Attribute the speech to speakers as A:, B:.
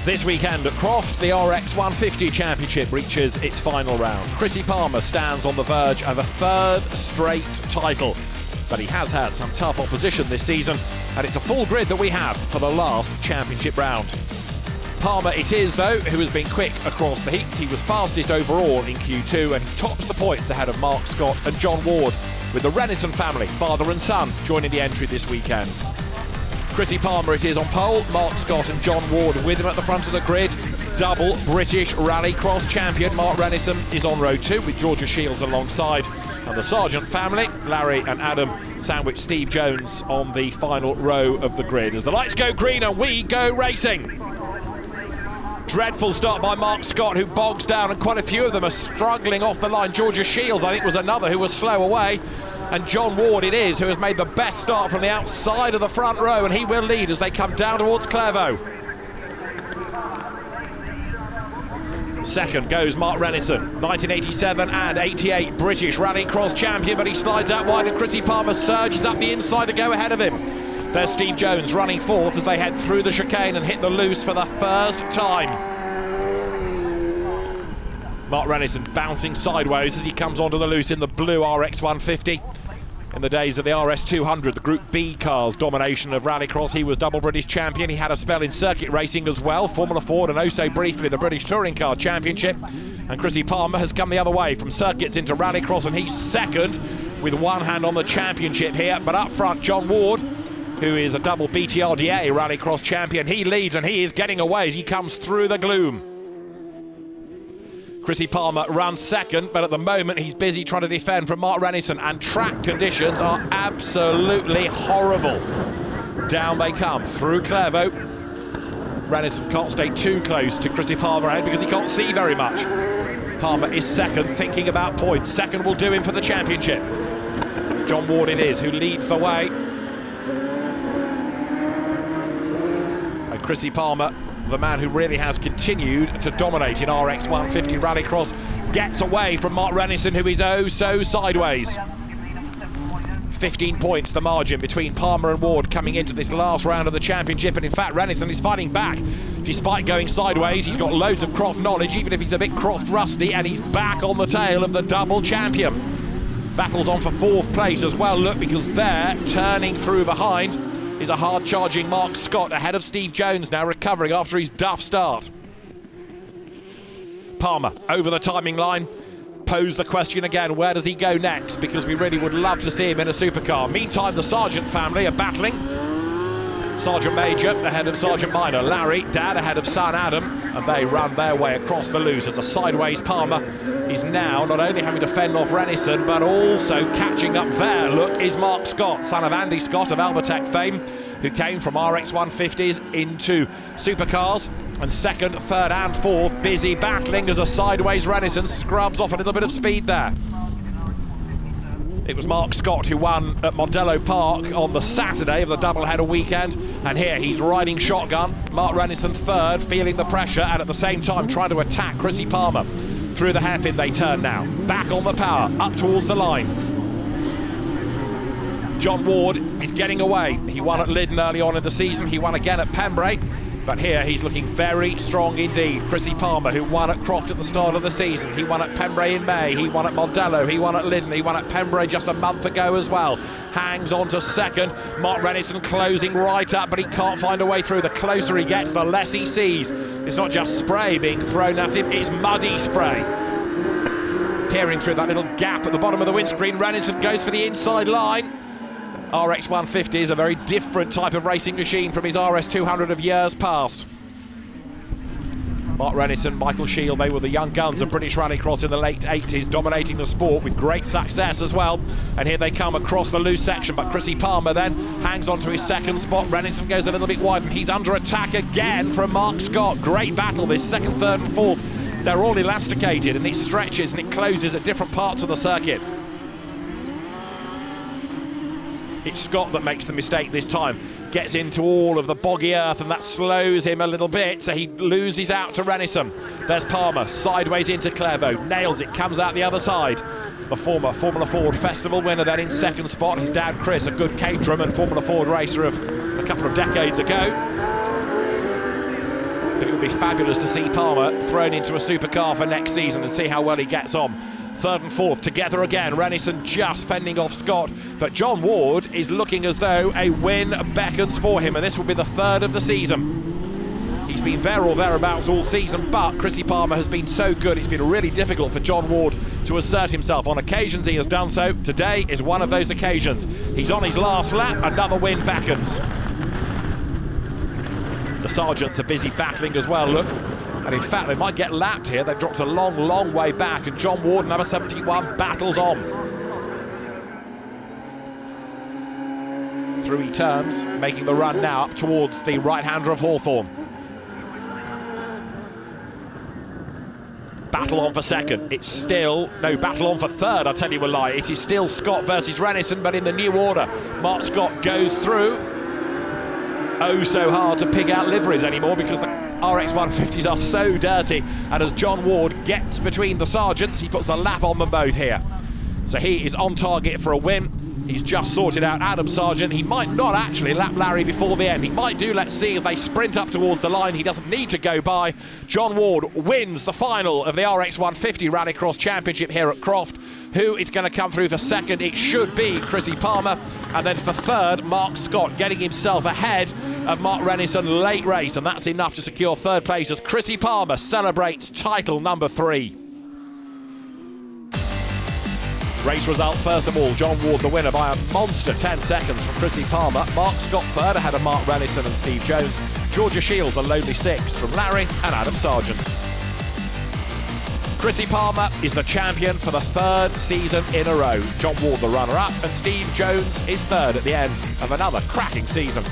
A: This weekend at Croft, the RX150 Championship reaches its final round. Chrissy Palmer stands on the verge of a third straight title, but he has had some tough opposition this season, and it's a full grid that we have for the last championship round. Palmer it is, though, who has been quick across the heats. He was fastest overall in Q2, and he tops the points ahead of Mark Scott and John Ward, with the Renison family, father and son, joining the entry this weekend. Chrissy Palmer it is on pole, Mark Scott and John Ward with him at the front of the grid. Double British Rallycross champion Mark Renison is on row 2 with Georgia Shields alongside. And the Sargent family, Larry and Adam, sandwich Steve Jones on the final row of the grid. As the lights go green and we go racing. Dreadful start by Mark Scott, who bogs down, and quite a few of them are struggling off the line. Georgia Shields, I think, was another who was slow away. And John Ward it is who has made the best start from the outside of the front row, and he will lead as they come down towards Clairvaux. Second goes Mark Renison, 1987 and 88 British Rallycross champion, but he slides out wide and Chrissy Palmer surges up the inside to go ahead of him. There's Steve Jones running fourth as they head through the chicane and hit the loose for the first time. Mark Renison bouncing sideways as he comes onto the loose in the blue RX150. In the days of the RS200, the Group B cars domination of Rallycross, he was double British champion. He had a spell in circuit racing as well, Formula Ford, and oh so briefly the British Touring Car Championship. And Chrissy Palmer has come the other way from circuits into Rallycross, and he's second with one hand on the championship here. But up front, John Ward, who is a double BTRDA Rallycross champion, he leads and he is getting away as he comes through the gloom. Chrissy Palmer runs second, but at the moment he's busy trying to defend from Mark Renison, and track conditions are absolutely horrible. Down they come through Clairvaux. Renison can't stay too close to Chrissy Palmer ahead because he can't see very much. Palmer is second, thinking about points. Second will do him for the championship. John Ward it is who leads the way. And Chrissy Palmer, the man who really has continued to dominate in RX150 Rallycross, gets away from Mark Renison, who is oh so sideways. 15 points the margin between Palmer and Ward coming into this last round of the championship, and in fact Renison is fighting back despite going sideways. He's got loads of Croft knowledge, even if he's a bit Croft rusty, and he's back on the tail of the double champion. Battles on for fourth place as well, look, because there, turning through behind, is a hard-charging Mark Scott ahead of Steve Jones, now recovering after his duff start. Palmer over the timing line. Pose the question again, where does he go next? Because we really would love to see him in a supercar. Meantime, the Sargent family are battling. Sergeant Major ahead of Sergeant Minor. Larry, dad, ahead of son Adam, and they run their way across the loose as a sideways Palmer is now not only having to fend off Renison, but also catching up there. Look, is Mark Scott, son of Andy Scott of Albertech fame, who came from RX150s into supercars. And second, third and fourth busy battling as a sideways Renison scrubs off a little bit of speed there. It was Mark Scott who won at Mondello Park on the Saturday of the doubleheader weekend, and here he's riding shotgun. Mark Renison third, feeling the pressure, and at the same time trying to attack Chrissy Palmer. Through the hairpin they turn now, back on the power, up towards the line. John Ward is getting away. He won at Lyddon early on in the season, he won again at Pembrey, but here he's looking very strong indeed. Chrissy Palmer, who won at Croft at the start of the season, he won at Pembrey in May, he won at Mondello, he won at Lyddon, he won at Pembrey just a month ago as well. Hangs on to second. Mark Renison closing right up, but he can't find a way through. The closer he gets, the less he sees. It's not just spray being thrown at him, it's muddy spray. Peering through that little gap at the bottom of the windscreen, Renison goes for the inside line. RX150 is a very different type of racing machine from his RS200 of years past. Mark Renison, Michael Shield, they were the young guns of British Rallycross in the late 80s, dominating the sport with great success as well. And here they come across the loose section, but Chrissy Palmer then hangs on to his second spot. Renison goes a little bit wide, and he's under attack again from Mark Scott. Great battle, this second, third and fourth. They're all elasticated, and it stretches and it closes at different parts of the circuit. It's Scott that makes the mistake this time, gets into all of the boggy earth, and that slows him a little bit, so he loses out to Renison. There's Palmer, sideways into Clairvaux, nails it, comes out the other side. The former Formula Ford Festival winner then in second spot, his dad Chris, a good caterer and Formula Ford racer of a couple of decades ago. but it would be fabulous to see Palmer thrown into a supercar for next season and see how well he gets on. Third and fourth together again. Rennison just fending off Scott, but John Ward is looking as though a win beckons for him, and this will be the third of the season. He's been there or thereabouts all season, but Chrissy Palmer has been so good, it's been really difficult for John Ward to assert himself. On occasions he has done so. Today is one of those occasions. He's on his last lap, another win beckons. The Sargents are busy battling as well, look. And in fact, they might get lapped here. They've dropped a long, long way back, and John Ward, number 71, battles on. Through he turns, making the run now up towards the right-hander of Hawthorne. Battle on for second. It's still, no, battle on for third, I'll tell you a lie. It is still Scott versus Rennison, but in the new order. Mark Scott goes through. Oh, so hard to pick out liveries anymore because the RX150s are so dirty, and as John Ward gets between the Sargents, he puts a lap on them both here. So he is on target for a win. He's just sorted out Adam Sargent. He might not actually lap Larry before the end. He might do, let's see, as they sprint up towards the line. He doesn't need to go by. John Ward wins the final of the RX150 Rallycross Championship here at Croft. Who is going to come through for second? It should be Chrissy Palmer. And then for third, Mark Scott, getting himself ahead of Mark Rennison late race. And that's enough to secure third place as Chrissy Palmer celebrates title number 3. Race result, first of all, John Ward the winner by a monster 10 seconds from Chrissy Palmer. Mark Scott third ahead of Mark Rennison and Steve Jones. Georgia Shields a lonely 6th from Larry and Adam Sargent. Chrissy Palmer is the champion for the 3rd season in a row. John Ward the runner-up, and Steve Jones is third at the end of another cracking season.